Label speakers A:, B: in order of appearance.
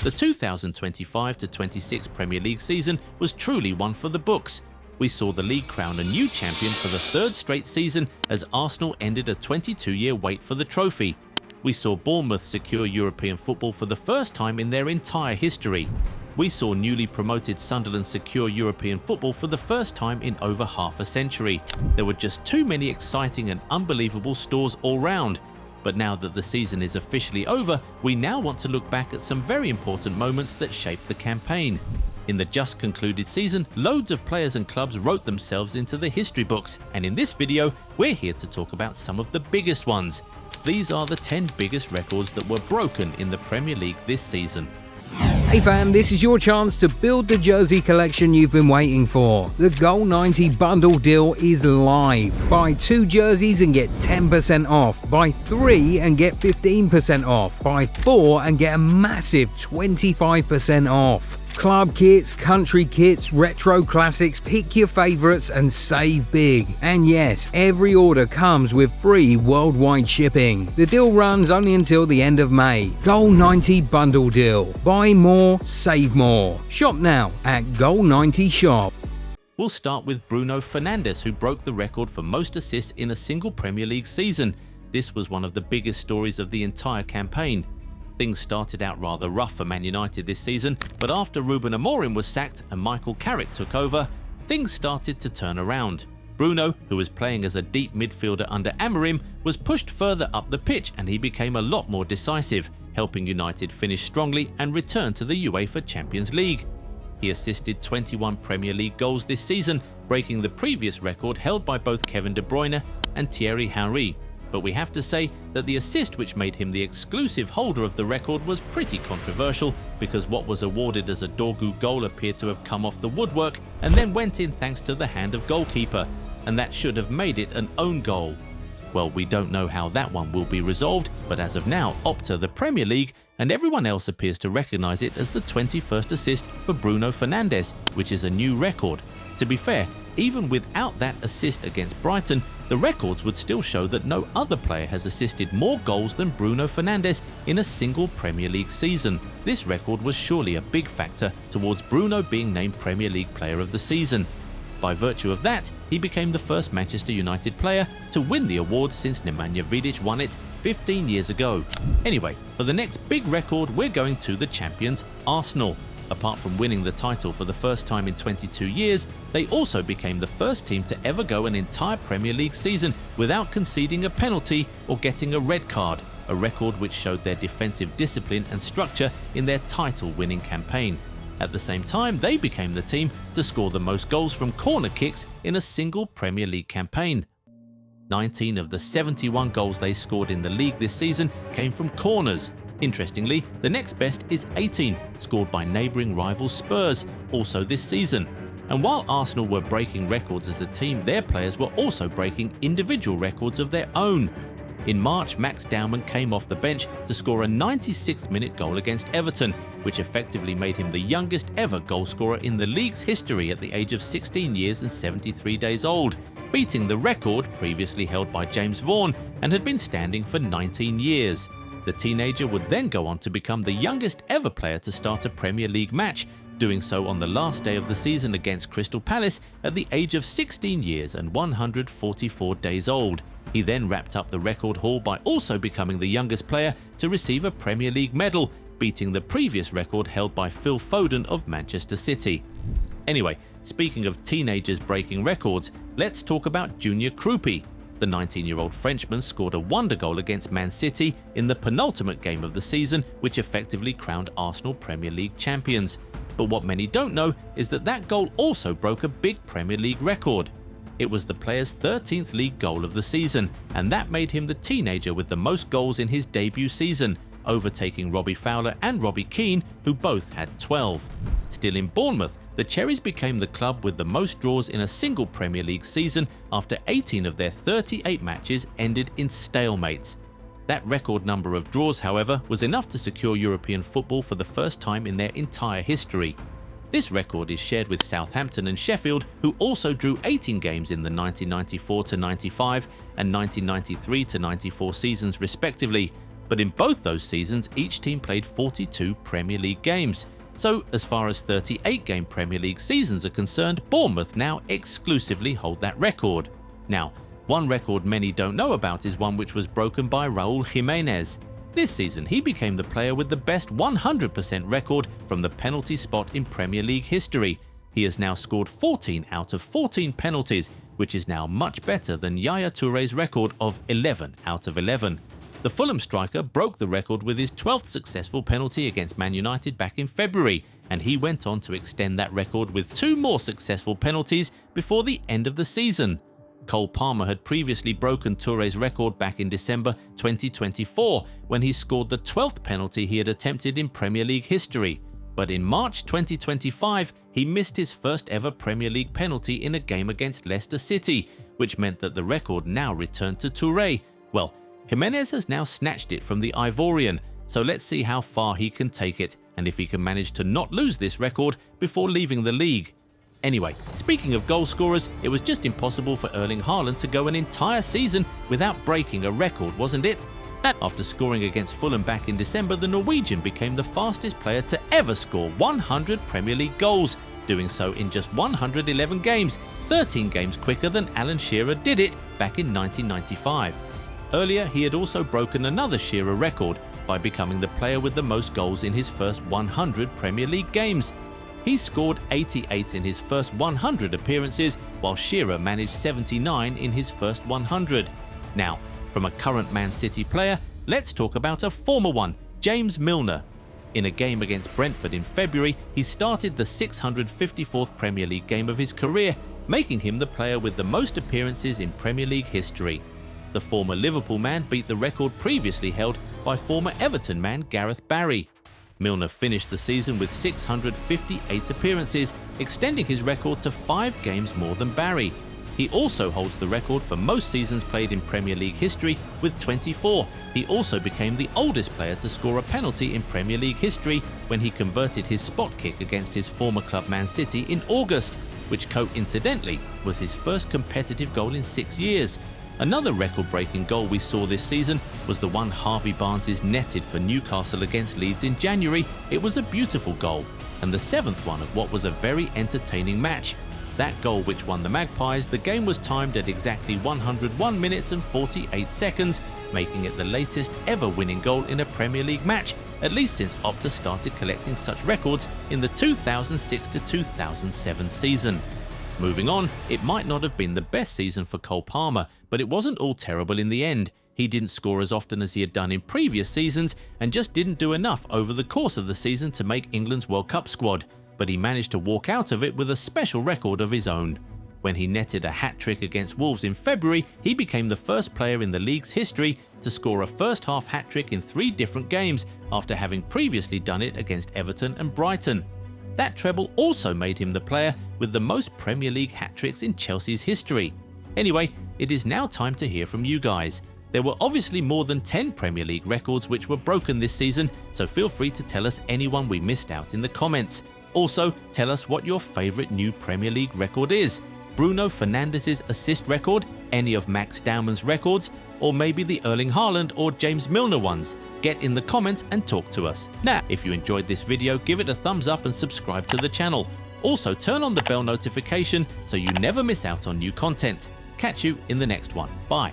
A: The 2025-26 Premier League season was truly one for the books. We saw the league crown a new champion for the third straight season as Arsenal ended a 22-year wait for the trophy. We saw Bournemouth secure European football for the first time in their entire history. We saw newly promoted Sunderland secure European football for the first time in over half a century. There were just too many exciting and unbelievable stories all round. But now that the season is officially over, we now want to look back at some very important moments that shaped the campaign. In the just concluded season, loads of players and clubs wrote themselves into the history books, and in this video, we're here to talk about some of the biggest ones. These are the 10 biggest records that were broken in the Premier League this season.
B: Hey fam, this is your chance to build the jersey collection you've been waiting for. The Goal 90 bundle deal is live. Buy 2 jerseys and get 10% off. Buy 3 and get 15% off. Buy 4 and get a massive 25% off. Club kits, country kits, retro classics, pick your favourites and save big. And yes, every order comes with free worldwide shipping. The deal runs only until the end of May. Goal 90 bundle deal. Buy more, save more. Shop now at Goal 90 Shop.
A: We'll start with Bruno Fernandes, who broke the record for most assists in a single Premier League season. This was one of the biggest stories of the entire campaign. Things started out rather rough for Man United this season, but after Ruben Amorim was sacked and Michael Carrick took over, things started to turn around. Bruno, who was playing as a deep midfielder under Amorim, was pushed further up the pitch and he became a lot more decisive, helping United finish strongly and return to the UEFA Champions League. He assisted 21 Premier League goals this season, breaking the previous record held by both Kevin De Bruyne and Thierry Henry. But we have to say that the assist which made him the exclusive holder of the record was pretty controversial, because what was awarded as a Dorgu goal appeared to have come off the woodwork and then went in thanks to the hand of goalkeeper, and that should have made it an own goal. Well, we don't know how that one will be resolved, but as of now, Opta, the Premier League, and everyone else appears to recognise it as the 21st assist for Bruno Fernandes, which is a new record. To be fair, even without that assist against Brighton, the records would still show that no other player has assisted more goals than Bruno Fernandes in a single Premier League season. This record was surely a big factor towards Bruno being named Premier League Player of the Season. By virtue of that, he became the first Manchester United player to win the award since Nemanja Vidic won it 15 years ago. Anyway, for the next big record, we're going to the champions, Arsenal. Apart from winning the title for the first time in 22 years, they also became the first team to ever go an entire Premier League season without conceding a penalty or getting a red card, a record which showed their defensive discipline and structure in their title-winning campaign. At the same time, they became the team to score the most goals from corner kicks in a single Premier League campaign. 19 of the 71 goals they scored in the league this season came from corners. Interestingly, the next best is 18, scored by neighbouring rival Spurs, also this season. And while Arsenal were breaking records as a team, their players were also breaking individual records of their own. In March, Max Dowman came off the bench to score a 96th-minute goal against Everton, which effectively made him the youngest ever goalscorer in the league's history at the age of 16 years and 73 days old, beating the record previously held by James Vaughan and had been standing for 19 years. The teenager would then go on to become the youngest ever player to start a Premier League match, doing so on the last day of the season against Crystal Palace at the age of 16 years and 144 days old. He then wrapped up the record haul by also becoming the youngest player to receive a Premier League medal, beating the previous record held by Phil Foden of Manchester City. Anyway, speaking of teenagers breaking records, let's talk about Junior Kroupi. The 19-year-old Frenchman scored a wonder goal against Man City in the penultimate game of the season, which effectively crowned Arsenal Premier League champions. But what many don't know is that that goal also broke a big Premier League record. It was the player's 13th league goal of the season, and that made him the teenager with the most goals in his debut season, overtaking Robbie Fowler and Robbie Keane, who both had 12. Still in Bournemouth, the Cherries became the club with the most draws in a single Premier League season after 18 of their 38 matches ended in stalemates. That record number of draws, however, was enough to secure European football for the first time in their entire history. This record is shared with Southampton and Sheffield, who also drew 18 games in the 1994-95 and 1993-94 seasons respectively. But in both those seasons, each team played 42 Premier League games. So as far as 38-game Premier League seasons are concerned, Bournemouth now exclusively hold that record. Now, one record many don't know about is one which was broken by Raúl Jiménez. This season, he became the player with the best 100% record from the penalty spot in Premier League history. He has now scored 14 out of 14 penalties, which is now much better than Yaya Touré's record of 11 out of 11. The Fulham striker broke the record with his 12th successful penalty against Man United back in February, and he went on to extend that record with 2 more successful penalties before the end of the season. Cole Palmer had previously broken Touré's record back in December 2024 when he scored the 12th penalty he had attempted in Premier League history. But in March 2025, he missed his first ever Premier League penalty in a game against Leicester City, which meant that the record now returned to Touré. Well, Jiménez has now snatched it from the Ivorian, so let's see how far he can take it and if he can manage to not lose this record before leaving the league. Anyway, speaking of goal scorers, it was just impossible for Erling Haaland to go an entire season without breaking a record, wasn't it? After scoring against Fulham back in December, the Norwegian became the fastest player to ever score 100 Premier League goals, doing so in just 111 games, 13 games quicker than Alan Shearer did it back in 1995. Earlier, he had also broken another Shearer record by becoming the player with the most goals in his first 100 Premier League games. He scored 88 in his first 100 appearances, while Shearer managed 79 in his first 100. Now, from a current Man City player, let's talk about a former one, James Milner. In a game against Brentford in February, he started the 654th Premier League game of his career, making him the player with the most appearances in Premier League history. The former Liverpool man beat the record previously held by former Everton man Gareth Barry. Milner finished the season with 658 appearances, extending his record to 5 games more than Barry. He also holds the record for most seasons played in Premier League history with 24. He also became the oldest player to score a penalty in Premier League history when he converted his spot kick against his former club Man City in August, which coincidentally was his first competitive goal in 6 years. Another record-breaking goal we saw this season was the one Harvey Barnes netted for Newcastle against Leeds in January. It was a beautiful goal, and the 7th one of what was a very entertaining match. That goal which won the Magpies, the game was timed at exactly 101 minutes and 48 seconds, making it the latest ever winning goal in a Premier League match, at least since Opta started collecting such records in the 2006 to 2007 season. Moving on, it might not have been the best season for Cole Palmer, but it wasn't all terrible in the end. He didn't score as often as he had done in previous seasons and just didn't do enough over the course of the season to make England's World Cup squad, but he managed to walk out of it with a special record of his own. When he netted a hat-trick against Wolves in February, he became the first player in the league's history to score a first-half hat-trick in 3 different games after having previously done it against Everton and Brighton. That treble also made him the player with the most Premier League hat-tricks in Chelsea's history. Anyway, it is now time to hear from you guys. There were obviously more than 10 Premier League records which were broken this season, so feel free to tell us anyone we missed out in the comments. Also, tell us what your favourite new Premier League record is. Bruno Fernandes' assist record, any of Max Dowman's records, or maybe the Erling Haaland or James Milner ones. Get in the comments and talk to us. Now, if you enjoyed this video, give it a thumbs up and subscribe to the channel. Also, turn on the bell notification so you never miss out on new content. Catch you in the next one. Bye.